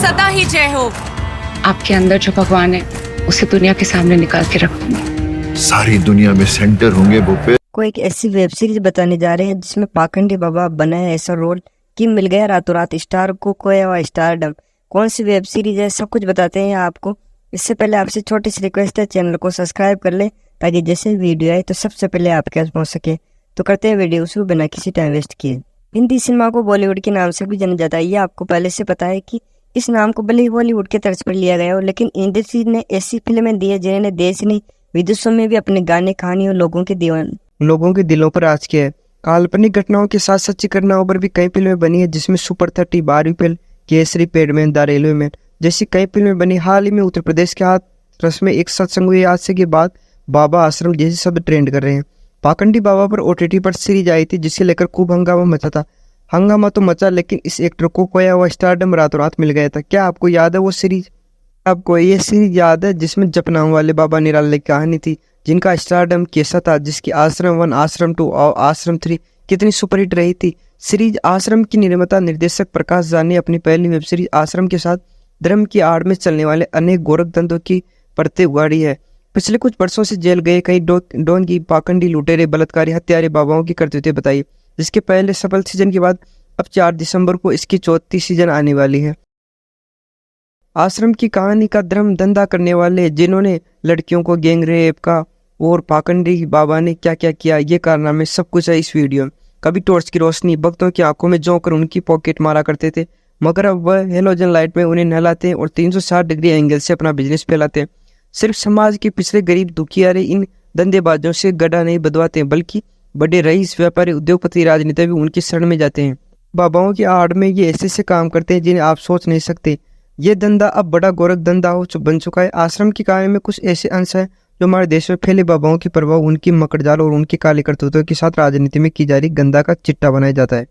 सदा ही जय हो। आपके अंदर जो भगवान है उसे दुनिया के सामने निकाल के रखूंगी। सारी दुनिया में सेंटर होंगे भूपे। को एक ऐसी वेब सीरीज बताने जा रहे हैं जिसमें पाखंडी बाबा बना है ऐसा रोल कि मिल गया रातों रात स्टार को खोया हुआ स्टारडम। कौन सी वेब सीरीज है सब कुछ बताते हैं आपको। इससे पहले आपसे छोटी सी रिक्वेस्ट है, चैनल को सब्सक्राइब कर ले ताकि जैसे वीडियो आए तो सबसे पहले आपके पास पहुंच सके। तो करते हैं वीडियो शुरू बिना किसी टाइम वेस्ट किए। हिंदी सिनेमा को बॉलीवुड के नाम से भी जाना जाता है। ये आपको पहले से पता है कि इस नाम को भले ही बॉलीवुड के तर्ज पर लिया गया हो, लेकिन इंडस्ट्री ने ऐसी फिल्में दी है जिन्होंने देश नहीं विदेशों में भी अपने गाने कहानी और लोगों के दिलों पर राज किया है। काल्पनिक घटनाओं के साथ सच्ची घटनाओं पर भी कई फिल्में बनी है, जिसमें सुपर 30, बारहवीं Kesari, Pad Man, the railway man जैसी कई फिल्में बनी। हाल ही में उत्तर प्रदेश के हाथरस में एक सत्संग हुए हादसे के बाद बाबा आश्रम जैसे शब्द ट्रेंड कर रहे हैं। पाखंडी बाबा पर OTT पर सीरीज आई थी जिसे लेकर खूब हंगामा मचा था। हंगामा तो मचा, लेकिन इस एक्टर को खोया हुआ स्टारडम रातों रात मिल गया था। क्या आपको याद है वो सीरीज? आपको ये सीरीज याद है जिसमें जपनाम वाले बाबा निराले की कहानी थी, जिनका स्टारडम कैसा था, जिसकी आश्रम 1, आश्रम 2 और आश्रम 3 कितनी सुपरहिट रही थी। सीरीज आश्रम की निर्माता निर्देशक प्रकाश झा ने अपनी पहली वेब सीरीज आश्रम के साथ धर्म की आड़ में चलने वाले अनेक गोरखधंधों की परतें उगाड़ी है। पिछले कुछ वर्षों से जेल गए कई डोंगी, पाखंडी, लुटेरे, बलात्कारी, हत्यारे बाबाओं की करतूतें बताई, जिसके पहले सफल सीजन के बाद अब 4 दिसंबर को इसकी 34वीं सीजन आने वाली है। आश्रम की कहानी का धर्म धंधा करने वाले जिन्होंने लड़कियों को गैंग रेप का और पाखंडी बाबा ने क्या क्या किया, ये कारनामे सब कुछ है इस वीडियो में। कभी टॉर्च की रोशनी भक्तों की आंखों में जोंकर उनकी पॉकेट मारा करते थे, मगर अब वह हेलोजन लाइट में उन्हें नहलाते और 360 डिग्री एंगल से अपना बिजनेस फैलाते। सिर्फ समाज के पिछले गरीब दुखियारे इन धंधेबाजों से गड्ढा नहीं बदवाते, बल्कि बड़े रईस, व्यापारी, उद्योगपति, राजनेता भी उनकी शरण में जाते हैं। बाबाओं की आड़ में ये ऐसे ऐसे काम करते हैं जिन्हें आप सोच नहीं सकते। ये धंधा अब बड़ा गोरख धंधा बन चुका है। आश्रम की कहानी में कुछ ऐसे अंश है जो हमारे देश में फैले बाबाओं की प्रभाव, उनकी मकड़जाल और उनकी काली करतूतों के साथ राजनीति में की जा रही गंदा का चिट्टा बनाया जाता है।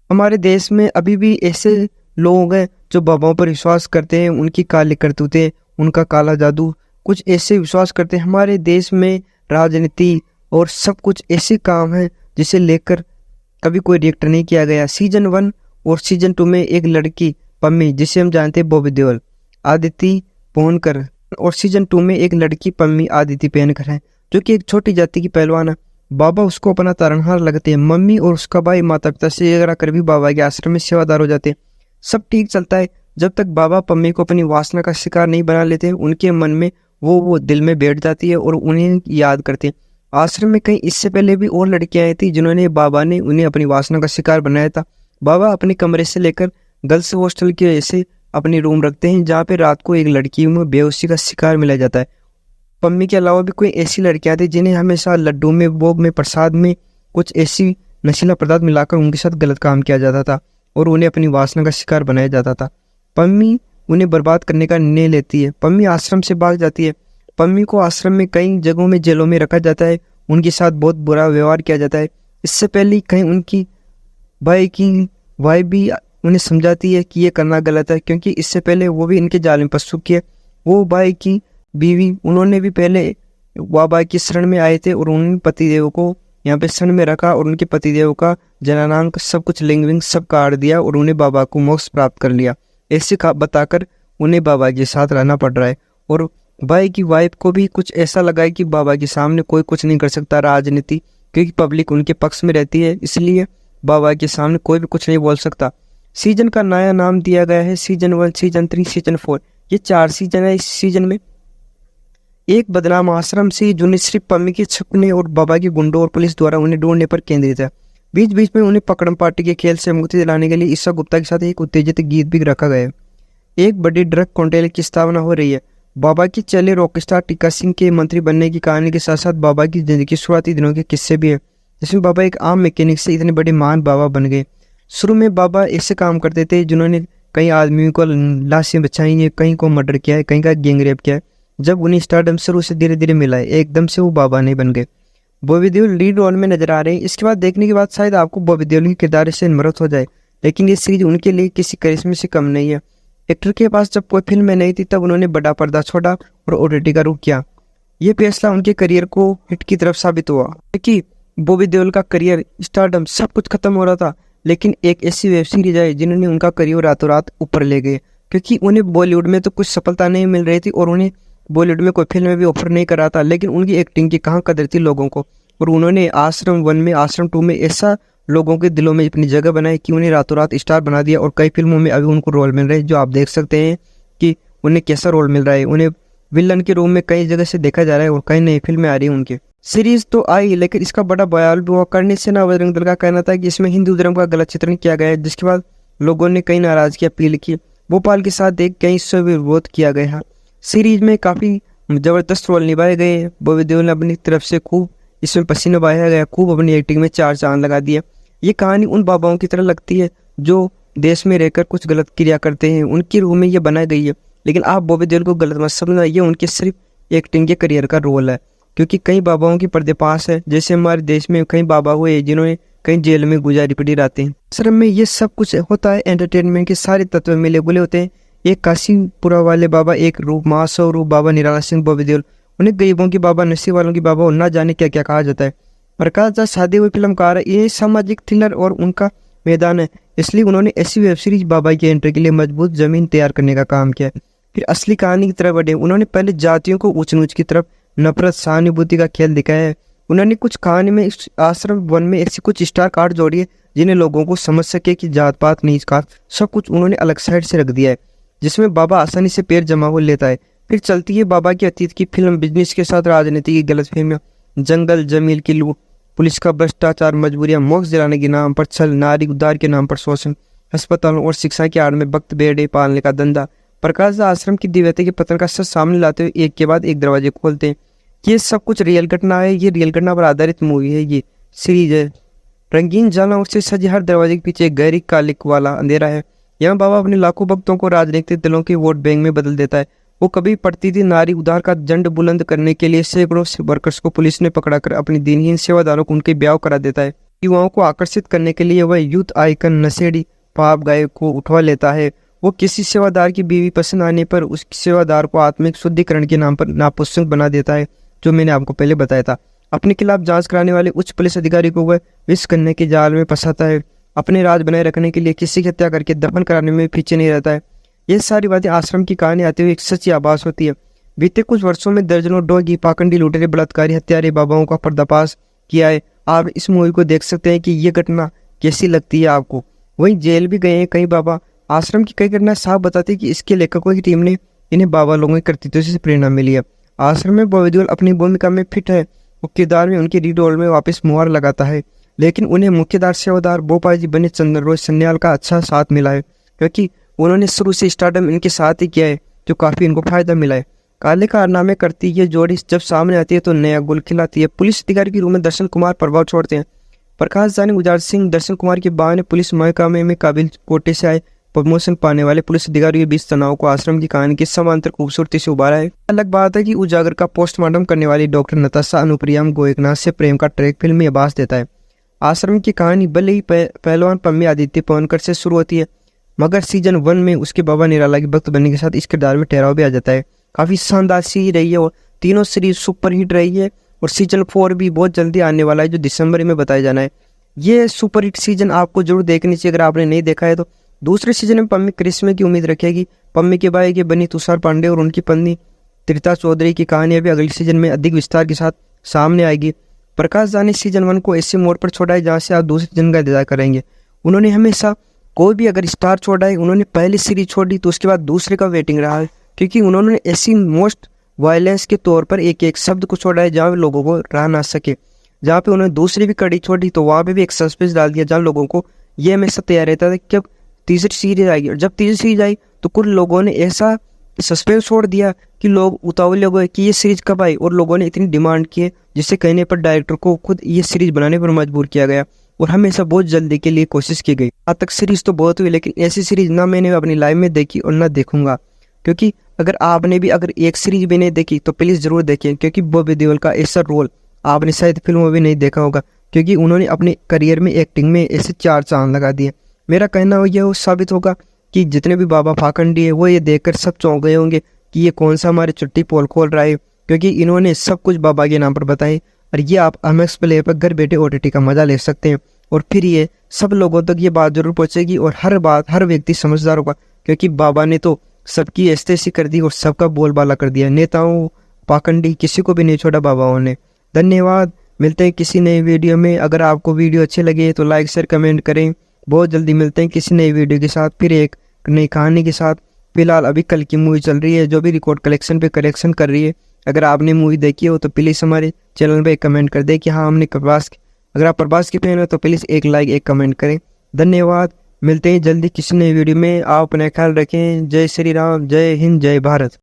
हमारे देश में अभी भी ऐसे लोग हैं जो बाबाओं पर विश्वास करते हैं, उनकी काली करतूतें, उनका काला जादू, कुछ ऐसे विश्वास करते हैं। हमारे देश में राजनीति और सब कुछ ऐसे काम है जिसे लेकर कभी कोई रिएक्ट नहीं किया गया। सीजन 1 और सीजन 2 में एक लड़की पम्मी, जिसे हम जानते हैं बॉबी देओल, आदिति पोहनकर, और सीजन 2 में एक लड़की पम्मी आदिति पेनकर है, जो कि एक छोटी जाति की पहलवान है। बाबा उसको अपना तारणहार लगते हैं। मम्मी और उसका भाई माता पिता से झगड़ा कर भी बाबा के आश्रम में सेवादार हो जाते हैं। सब ठीक चलता है जब तक बाबा पम्मी को अपनी वासना का शिकार नहीं बना लेते। उनके मन में वो दिल में बैठ जाती है और उन्हें याद करते हैं। आश्रम में कहीं इससे पहले भी और लड़कियां आई थी जिन्होंने बाबा ने उन्हें अपनी वासना का शिकार बनाया था। बाबा अपने कमरे से लेकर गर्ल्स हॉस्टल के ऐसे अपनी रूम रखते हैं जहाँ पे रात को एक लड़की में बेहोशी का शिकार मिला जाता है। पम्मी के अलावा भी कोई ऐसी लड़कियां थी जिन्हें हमेशा लड्डू में, भोग में, प्रसाद में कुछ ऐसी नशीला पदार्थ मिलाकर उनके साथ गलत काम किया जाता था और उन्हें अपनी वासना का शिकार बनाया जाता था। पम्मी उन्हें बर्बाद करने का निर्णय लेती है। पम्मी आश्रम से भाग जाती है। पम्मी को आश्रम में कई जगहों में जेलों में रखा जाता है, उनके साथ बहुत बुरा व्यवहार किया जाता है। इससे पहले कहीं उनकी भाई की वाइफ भी उन्हें समझाती है कि ये करना गलत है, क्योंकि इससे पहले वो भी इनके जाल में फंस चुकी है। वो भाई की बीवी, उन्होंने भी पहले बाबा की शरण में आए थे और उन्होंने पतिदेव को यहाँ पे शरण में रखा और उनके पतिदेव का जननांक सब कुछ लिंग विंग सब काट दिया और उन्हें बाबा को मोक्ष प्राप्त कर लिया। ऐसे बताकर उन्हें बाबा के साथ रहना पड़ रहा है। और भाई की वाइफ को भी कुछ ऐसा लगा है कि बाबा के सामने कोई कुछ नहीं कर सकता राजनीति, क्योंकि पब्लिक उनके पक्ष में रहती है, इसलिए बाबा के सामने कोई भी कुछ नहीं बोल सकता। सीजन का नया नाम दिया गया है सीजन 1, सीजन 3, सीजन 4। ये 4 सीजन है। इस सीजन में एक बदनाम आश्रम से जो सिर्फ पम्मी के छुपने और बाबा के गुंडों और पुलिस द्वारा उन्हें ढूंढने पर केंद्रित है। बीच बीच में उन्हें पकड़म पार्टी के खेल से मुक्ति दिलाने के लिए ईशा गुप्ता के साथ एक उत्तेजित गीत भी रखा गया है। एक बड़ी ड्रग कॉन्टेल की स्थापना हो रही है। बाबा की चले रॉकस्टार टीका सिंह के मंत्री बनने की कहानी के साथ साथ बाबा की जिंदगी के शुरुआती दिनों के किस्से भी हैं, जिसमें बाबा एक आम मैकेनिक से इतने बड़े महान बाबा बन गए। शुरू में बाबा ऐसे काम करते थे जिन्होंने कई आदमियों को लाशें बचाई है, कहीं को मर्डर किया है, कहीं का गैंग रेप किया है। जब उन्हें स्टारडम शुरू से धीरे धीरे मिला है, एकदम से वो बाबा नहीं बन गए। बॉबी देओल लीड रोल में नजर आ रहे हैं। इसके बाद देखने के बाद शायद आपको बॉबी देओल के किरदार से नफरत हो जाए, लेकिन ये सीरीज उनके लिए किसी करिश्मे से कम नहीं है। एक्टर के पास जब कोई फिल्म में नहीं थी तब उन्होंने बड़ा पर्दा छोड़ा और OTT का रुख किया। ये फैसला उनके करियर को हिट की तरफ साबित हुआ, क्योंकि बॉबी देओल का करियर, स्टारडम सब कुछ खत्म हो रहा था, लेकिन एक ऐसी वेब सीरीज आई जिन्होंने उनका करियर रातों रात ऊपर ले गए। क्योंकि उन्हें बॉलीवुड में तो कुछ सफलता नहीं मिल रही थी और उन्हें बॉलीवुड में कोई फिल्म में भी ऑफर नहीं करा था, लेकिन उनकी एक्टिंग की कहाँ कदर थी लोगों को। और उन्होंने आश्रम 1 में, आश्रम 2 में ऐसा लोगों के दिलों में अपनी जगह बनाई कि उन्हें रातों रात स्टार बना दिया। और कई फिल्मों में अभी उनको रोल मिल रहे हैं, जो आप देख सकते हैं कि उन्हें कैसा रोल मिल रहा है। उन्हें विलन के रूप में कई जगह से देखा जा रहा है और कई नई फिल्में आ रही हैं उनकी। सीरीज तो आई, लेकिन इसका बड़ा बवाल भी हुआ। करने से ना बजरंग दल का कहना था कि इसमें हिंदू धर्म का गलत चित्रण किया गया है, जिसके बाद लोगों ने कई नाराजगी अपील की। भोपाल के साथ एक कई से विरोध किया गया। सीरीज में काफ़ी ज़बरदस्त रोल निभाए गए। बॉबी देओल ने अपनी तरफ से खूब इसमें पसीना बहाया गया, खूब अपनी एक्टिंग में 4 चांद लगा दिए। ये कहानी उन बाबाओं की तरह लगती है जो देश में रहकर कुछ गलत क्रिया करते हैं, उनके रूप में ये बनाई गई है। लेकिन आप बॉबी देओल को गलत मत समझना, ये उनके सिर्फ एक्टिंग के करियर का रोल है, क्योंकि कई बाबाओं की पर्देपास है। जैसे हमारे देश में कई बाबा हुए जिन्होंने कई जेल में गुजारी पड़ी रातें। आश्रम में ये सब कुछ होता है, एंटरटेनमेंट के सारे तत्व मिले गुले होते हैं। एक काशीपुरा वाले बाबा, एक रूप महासव रूप बाबा निराला सिंह बॉबी देओल, उन्हें गरीबों की बाबा, नशे वालों की बाबा और ना जाने क्या क्या कहा जाता है। प्रकाश झा सादे हुए फिल्मकार है, ये सामाजिक थ्रिलर और उनका मैदान है, इसलिए उन्होंने ऐसी वेब सीरीज बाबा की एंट्री के लिए मजबूत जमीन तैयार करने का काम किया। फिर असली कहानी की तरफ बढ़े। उन्होंने पहले जातियों को ऊंच नीच की तरफ, नफरत सहानुभूति का खेल दिखाया है। उन्होंने कुछ कहानी में आश्रम 1 में ऐसी कुछ स्टार कार्ड जोड़ी है जिन्हें लोगों को समझ सके कि जात पात नीच कास्ट सब कुछ उन्होंने अलग साइड से रख दिया है, जिसमें बाबा आसानी से पैर जमा हो लेता है। फिर चलती है बाबा के अतीत की फिल्म, बिजनेस के साथ राजनीति की गलतफहमियां, जंगल जमील की लूट, पुलिस का भ्रष्टाचार, मजबूरियां, मोक्ष दिलाने के नाम पर छल, नारी उद्धार के नाम पर शोषण, अस्पतालों और शिक्षा की आड़ में वक्त बेड़े पालने का धंधा। प्रकाश झा आश्रम की दिव्यता के पतन का सच सामने लाते हुए एक के बाद एक दरवाजे खोलते हैं। ये सब कुछ रियल घटना है, ये रियल घटना पर आधारित मूवी है, ये सीरीज है। रंगीन जानवरों से सजे हर दरवाजे के पीछे एक गहरी कालिक वाला अंधेरा है। यहाँ बाबा अपने लाखों भक्तों को राजनीतिक दलों के वोट बैंक में बदल देता है। वो कभी पड़ती थी नारी उद्धार का झंड बुलंद करने के लिए सैकड़ों वर्कर्स को पुलिस ने पकड़ाकर अपनी दीनहीन सेवादारों को उनके ब्याह करा देता है। युवाओं को आकर्षित करने के लिए वह यूथ आइकन नशेड़ी पाप गाय को उठवा लेता है। वो किसी सेवादार की बीवी पसंद आने पर उस सेवादार को आत्मिक शुद्धिकरण के नाम पर नापुंसक बना देता है, जो मैंने आपको पहले बताया था। अपने खिलाफ जांच कराने वाले उच्च पुलिस अधिकारी को वह विष करने के जाल में फंसाता है। अपने राज बनाए रखने के लिए किसी की हत्या करके दफन कराने में पीछे नहीं रहता है। ये सारी बातें आश्रम की कहानी आते हुए एक सच्ची आभास होती है। बीते कुछ वर्षों में दर्जनों डोगी, पाखंडी, लुटेरे, बलात्कारी, हत्यारे बाबाओं का पर्दाफाश किया है। आप इस मूवी को देख सकते हैं कि ये घटना कैसी लगती है आपको। वहीं जेल भी गए हैं कई बाबा। आश्रम की कई घटनाएं साफ बताती है कि इसके लेखकों की टीम ने इन्हें बाबा लोगों के कृतित्व से प्रेरणा मिली है। आश्रम में बॉबी देओल अपनी भूमिका में फिट है। वो किरदार में उनके रीड रोल में वापस मुहर लगाता है, लेकिन उन्हें मुख्यधार सेवादार भोपाल जी बने चंद्ररोज सन्याल का अच्छा साथ मिला है, क्योंकि उन्होंने शुरू से स्टारडम इनके साथ ही किया है, जो काफ़ी इनको फायदा मिला है। काले कारनामे करती ये जोड़ी जब सामने आती है तो नया गुल खिलाती है। पुलिस अधिकारी के रूप में दर्शन कुमार प्रभाव छोड़ते हैं। प्रकाश झा ने उजाड़ सिंह, दर्शन कुमार के बहाने पुलिस महकमे में काबिल कोटे से आए प्रमोशन पाने वाले पुलिस अधिकारियों के बीच तनाव को आश्रम की कहानी की समांतर खूबसूरती से उभारा है। अलग बात है कि उजागर का पोस्टमार्टम करने वाली डॉक्टर नताशा अनुप्रियाम गोयकनाथ से प्रेम का ट्रैक फिल्म में आभास देता है। आश्रम की कहानी भले ही पहलवान पम्मी आदित्य पवनकर से शुरू होती है, मगर सीजन 1 में उसके बाबा निराला के भक्त बनने के साथ इस किरदार में ठहराव भी आ जाता है। काफ़ी शानदार सी रही है और तीनों सीरीज सुपर हिट रही है। और सीजन 4 भी बहुत जल्दी आने वाला है, जो दिसंबर में बताया जाना है। ये सुपर हिट सीजन आपको जरूर देखनी चाहिए अगर आपने नहीं देखा है तो। दूसरे सीजन में पम्मी करिश्मे की उम्मीद रखेगी। पम्मी के भाई के बनी तुषार पांडे और उनकी पत्नी त्रिता चौधरी की कहानी भी अगले सीजन में अधिक विस्तार के साथ सामने आएगी। प्रकाश झा ने सीजन 1 को ऐसे मोड़ पर छोड़ा है जहाँ से आप दूसरे सीजन का इंतजार करेंगे। उन्होंने हमेशा कोई भी अगर स्टार छोड़ा है, उन्होंने पहली सीरीज छोड़ी तो उसके बाद दूसरे का वेटिंग रहा है, क्योंकि उन्होंने ऐसी मोस्ट वायलेंस के तौर पर एक एक शब्द को छोड़ा है जहाँ लोगों को रह ना सके। जहाँ पे उन्होंने दूसरी भी कड़ी छोड़ी तो वहाँ पे भी एक सस्पेंस डाल दिया, जहाँ लोगों को ये हमेशा तैयार रहता था कि अब तीसरी सीरीज आएगी। और जब तीसरी सीरीज आई तो कुछ लोगों ने ऐसा सस्पेंस छोड़ दिया कि लोग उतावले हो गए कि ये सीरीज कब आई, और लोगों ने इतनी डिमांड की है जिससे कहने पर डायरेक्टर को खुद ये सीरीज बनाने पर मजबूर किया गया और हमेशा बहुत जल्दी के लिए कोशिश की गई। आज तक सीरीज तो बहुत हुई, लेकिन ऐसी सीरीज ना मैंने अपनी लाइफ में देखी और ना देखूंगा। क्योंकि अगर आपने भी अगर एक सीरीज भी नहीं देखी तो प्लीज़ ज़रूर देखें, क्योंकि बॉबी देओल का ऐसा रोल आपने शायद फिल्मों में भी नहीं देखा होगा, क्योंकि उन्होंने अपने करियर में एक्टिंग में ऐसे 4 चांद लगा दिए। मेरा कहना यह साबित होगा कि जितने भी बाबा फाखंडी है वो ये देखकर सब चौंक गए होंगे कि ये कौन सा हमारे चुट्टी पोल खोल रहा है, क्योंकि इन्होंने सब कुछ बाबा के नाम पर बताए। और ये आप MX प्ले पर घर बैठे OTT का मजा ले सकते हैं, और फिर ये सब लोगों तक ये बात जरूर पहुंचेगी और हर व्यक्ति समझदार होगा, क्योंकि बाबा ने तो सबकी ऐसी कर दी और सबका बोलबाला कर दिया। नेताओं, पाखंडी, किसी को भी नहीं छोड़ा बाबाओं ने। धन्यवाद। मिलते हैं किसी नई वीडियो में। अगर आपको वीडियो अच्छे लगे तो लाइक शेयर कमेंट करें। बहुत जल्दी मिलते हैं किसी नई वीडियो के साथ, फिर एक नई कहानी के साथ। फिलहाल अभी कल की मूवी चल रही है जो भी रिकॉर्ड कलेक्शन पे करेक्शन कर रही है। अगर आपने मूवी देखी हो तो प्लीज़ हमारे चैनल पे कमेंट कर दे कि हाँ हमने प्रभास, अगर आप प्रभास के फैन हो तो प्लीज़ एक लाइक एक कमेंट करें। धन्यवाद। मिलते हैं जल्दी किसी नई वीडियो में। आप अपना ख्याल रखें। जय श्री राम, जय हिंद, जय भारत।